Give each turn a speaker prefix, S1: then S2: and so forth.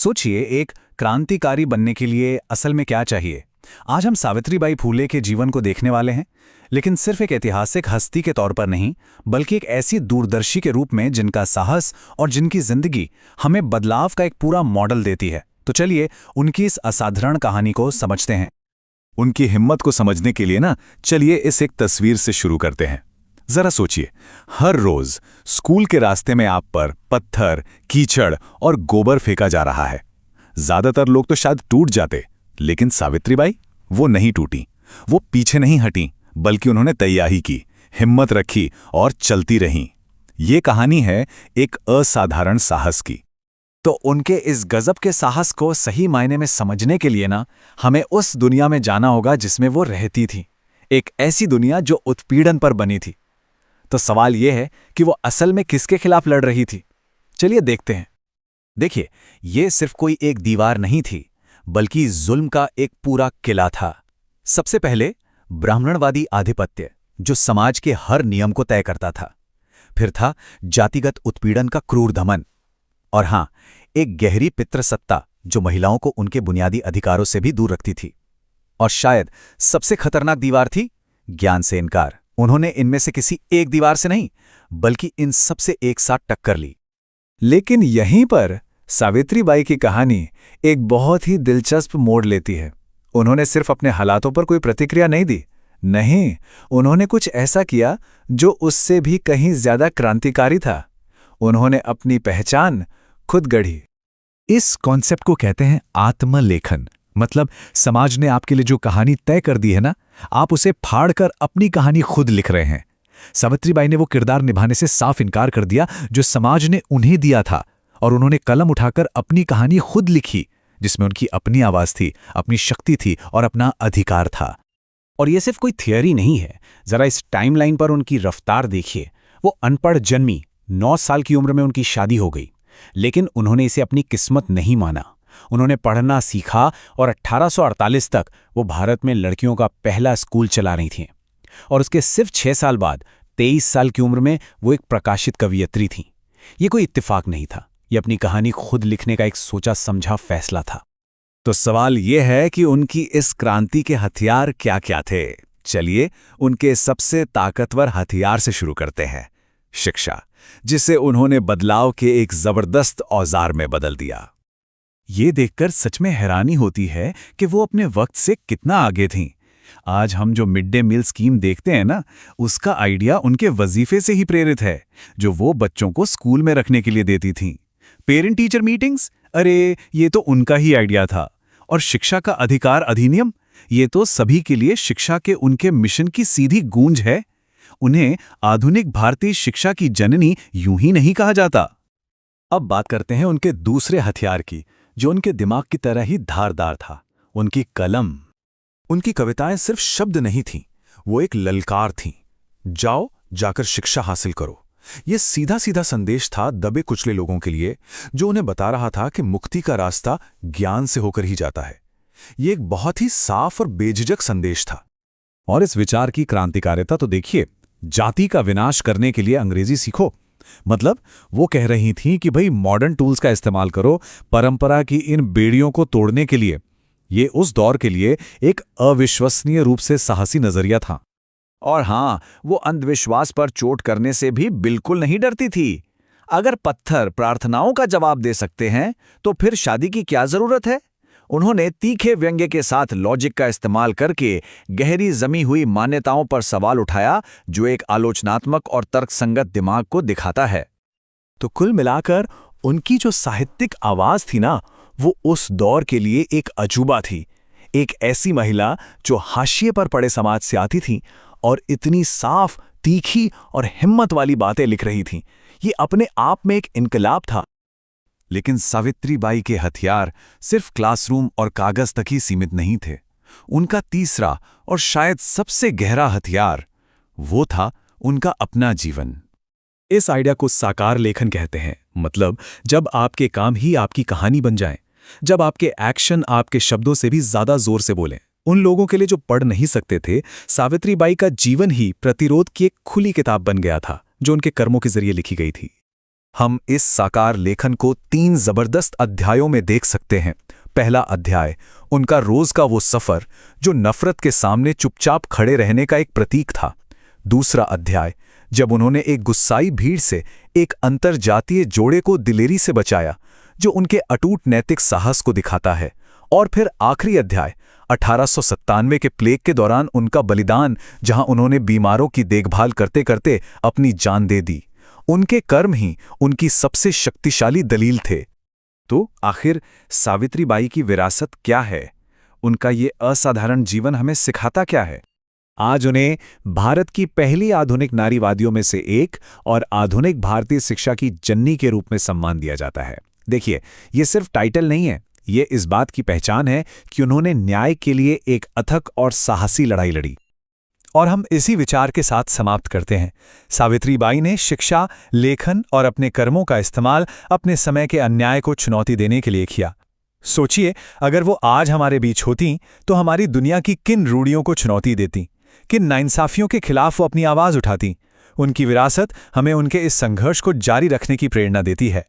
S1: सोचिए, एक क्रांतिकारी बनने के लिए असल में क्या चाहिए। आज हम सावित्रीबाई फूले के जीवन को देखने वाले हैं, लेकिन सिर्फ एक ऐतिहासिक हस्ती के तौर पर नहीं, बल्कि एक ऐसी दूरदर्शी के रूप में जिनका साहस और जिनकी जिंदगी हमें बदलाव का एक पूरा मॉडल देती है। तो चलिए उनकी इस असाधारण कहानी को समझते हैं।
S2: उनकी हिम्मत को समझने के लिए चलिए इस एक तस्वीर से शुरू करते हैं। जरा सोचिए, हर रोज स्कूल के रास्ते में आप पर पत्थर, कीचड़ और गोबर फेंका जा रहा है। ज्यादातर लोग तो शायद टूट जाते, लेकिन सावित्रीबाई वो नहीं टूटी। वो पीछे नहीं हटी, बल्कि उन्होंने तैयारी की, हिम्मत रखी और चलती रहीं। ये कहानी है एक असाधारण साहस की।
S1: तो उनके इस गजब के साहस को सही मायने में समझने के लिए हमें उस दुनिया में जाना होगा जिसमें वो रहती थी। एक ऐसी दुनिया जो उत्पीड़न पर बनी थी। तो सवाल यह है कि वो असल में किसके खिलाफ लड़ रही थी। चलिए देखते हैं। देखिए, ये सिर्फ कोई एक दीवार नहीं थी, बल्कि जुल्म का एक पूरा किला था। सबसे पहले ब्राह्मणवादी आधिपत्य, जो समाज के हर नियम को तय करता था। फिर था जातिगत उत्पीड़न का क्रूर दमन। और हां, एक गहरी पितृसत्ता जो महिलाओं को उनके बुनियादी अधिकारों से भी दूर रखती थी। और शायद सबसे खतरनाक दीवार थी ज्ञान से इनकार। उन्होंने इनमें से किसी एक दीवार से नहीं, बल्कि इन सबसे एक साथ टक्कर ली। लेकिन यहीं पर सावित्रीबाई की कहानी एक बहुत ही दिलचस्प मोड़ लेती है। उन्होंने सिर्फ अपने हालातों पर कोई प्रतिक्रिया नहीं दी। नहीं, उन्होंने कुछ ऐसा किया जो उससे भी कहीं ज्यादा क्रांतिकारी था। उन्होंने अपनी पहचान खुद गढ़ी। इस कॉन्सेप्ट को कहते हैं आत्मलेखन। मतलब समाज ने आपके लिए जो कहानी तय कर दी है आप उसे फाड़कर अपनी कहानी खुद लिख रहे हैं। सावित्रीबाई ने वो किरदार निभाने से साफ इनकार कर दिया जो समाज ने उन्हें दिया था, और उन्होंने कलम उठाकर अपनी कहानी खुद लिखी, जिसमें उनकी अपनी आवाज थी, अपनी शक्ति थी और अपना अधिकार था। और ये सिर्फ कोई थियरी नहीं है। जरा इस टाइमलाइन पर उनकी रफ्तार देखिए। वो अनपढ़ जन्मी, 9 साल की उम्र में उनकी शादी हो गई, लेकिन उन्होंने इसे अपनी किस्मत नहीं माना। उन्होंने पढ़ना सीखा और 1848 तक वो भारत में लड़कियों का पहला स्कूल चला रही थीं। और उसके सिर्फ 6 साल बाद 23 साल की उम्र में वो एक प्रकाशित कवियत्री थीं। ये कोई इत्तेफाक नहीं था, ये अपनी कहानी खुद लिखने का एक सोचा समझा फैसला था। तो सवाल ये है कि उनकी इस क्रांति के हथियार क्या क्या थे। चलिए उनके सबसे ताकतवर हथियार से शुरू करते हैं, शिक्षा, जिसे उन्होंने बदलाव के एक जबरदस्त औजार में बदल दिया। ये देखकर सच में हैरानी होती है कि वो अपने वक्त से कितना आगे थीं। आज हम जो मिड डे मील स्कीम देखते हैं उसका आइडिया उनके वजीफे से ही प्रेरित है, जो वो बच्चों को स्कूल में रखने के लिए देती थीं। पेरेंट टीचर मीटिंग्स, अरे ये तो उनका ही आइडिया था। और शिक्षा का अधिकार अधिनियम, ये तो सभी के लिए शिक्षा के उनके मिशन की सीधी गूंज है। उन्हें आधुनिक भारतीय शिक्षा की जननी यूं ही नहीं कहा जाता। अब बात करते हैं उनके दूसरे हथियार की, जो उनके दिमाग की तरह ही धारदार था, उनकी कलम। उनकी कविताएं सिर्फ शब्द नहीं थीं, वो एक ललकार थीं। जाओ, जाकर शिक्षा हासिल करो। ये सीधा सीधा संदेश था दबे कुचले लोगों के लिए, जो उन्हें बता रहा था कि मुक्ति का रास्ता ज्ञान से होकर ही जाता है। ये एक बहुत ही साफ और बेझिझक संदेश था। और इस विचार की क्रांतिकारिता तो देखिए, जाति का विनाश करने के लिए अंग्रेजी सीखो। मतलब वो कह रही थीं कि भाई मॉडर्न टूल्स का इस्तेमाल करो परंपरा की इन बेड़ियों को तोड़ने के लिए। ये उस दौर के लिए एक अविश्वसनीय रूप से साहसी नजरिया था। और हां, वो अंधविश्वास पर चोट करने से भी बिल्कुल नहीं डरती थी। अगर पत्थर प्रार्थनाओं का जवाब दे सकते हैं, तो फिर शादी की क्या जरूरत है। उन्होंने तीखे व्यंग्य के साथ लॉजिक का इस्तेमाल करके गहरी जमी हुई मान्यताओं पर सवाल उठाया, जो एक आलोचनात्मक और तर्कसंगत दिमाग को दिखाता है। तो कुल मिलाकर उनकी जो साहित्यिक आवाज थी वो उस दौर के लिए एक अजूबा थी। एक ऐसी महिला जो हाशिए पर पड़े समाज से आती थी और इतनी साफ, तीखी और हिम्मत वाली बातें लिख रही थी। ये अपने आप में एक इनकलाब था। लेकिन सावित्रीबाई के हथियार सिर्फ क्लासरूम और कागज तक ही सीमित नहीं थे। उनका तीसरा और शायद सबसे गहरा हथियार वो था उनका अपना जीवन। इस आइडिया को साकार लेखन कहते हैं। मतलब जब आपके काम ही आपकी कहानी बन जाएं, जब आपके एक्शन आपके शब्दों से भी ज्यादा जोर से बोलें। उन लोगों के लिए जो पढ़ नहीं सकते थे, सावित्रीबाई का जीवन ही प्रतिरोध की एक खुली किताब बन गया था, जो उनके कर्मों के जरिए लिखी गई थी।
S2: हम इस साकार लेखन को 3 जबरदस्त अध्यायों में देख सकते हैं। पहला अध्याय, उनका रोज का वो सफर जो नफरत के सामने चुपचाप खड़े रहने का एक प्रतीक था। दूसरा अध्याय, जब उन्होंने एक गुस्साई भीड़ से एक अंतरजातीय जोड़े को दिलेरी से बचाया, जो उनके अटूट नैतिक साहस को दिखाता है। और फिर आखिरी अध्याय, 1897 के प्लेग के दौरान उनका बलिदान, जहां उन्होंने बीमारों की देखभाल करते करते अपनी जान दे दी। उनके कर्म ही उनकी सबसे शक्तिशाली दलील थे। तो आखिर सावित्रीबाई की विरासत क्या है? उनका ये असाधारण जीवन हमें सिखाता क्या है?
S1: आज उन्हें भारत की पहली आधुनिक नारीवादियों में से एक और आधुनिक भारतीय शिक्षा की जननी के रूप में सम्मान दिया जाता है। देखिए, ये सिर्फ टाइटल नहीं है, ये इस बात की पहचान है कि उन्होंने न्याय के लिए एक अथक और साहसी लड़ाई लड़ी। और हम इसी विचार के साथ समाप्त करते हैं। सावित्रीबाई ने शिक्षा, लेखन और अपने कर्मों का इस्तेमाल अपने समय के अन्याय को चुनौती देने के लिए किया। सोचिए, अगर वो आज हमारे बीच होती तो हमारी दुनिया की किन रूढ़ियों को चुनौती देती, किन नाइंसाफियों के खिलाफ वो अपनी आवाज उठाती। उनकी विरासत हमें उनके इस संघर्ष को जारी रखने की प्रेरणा देती है।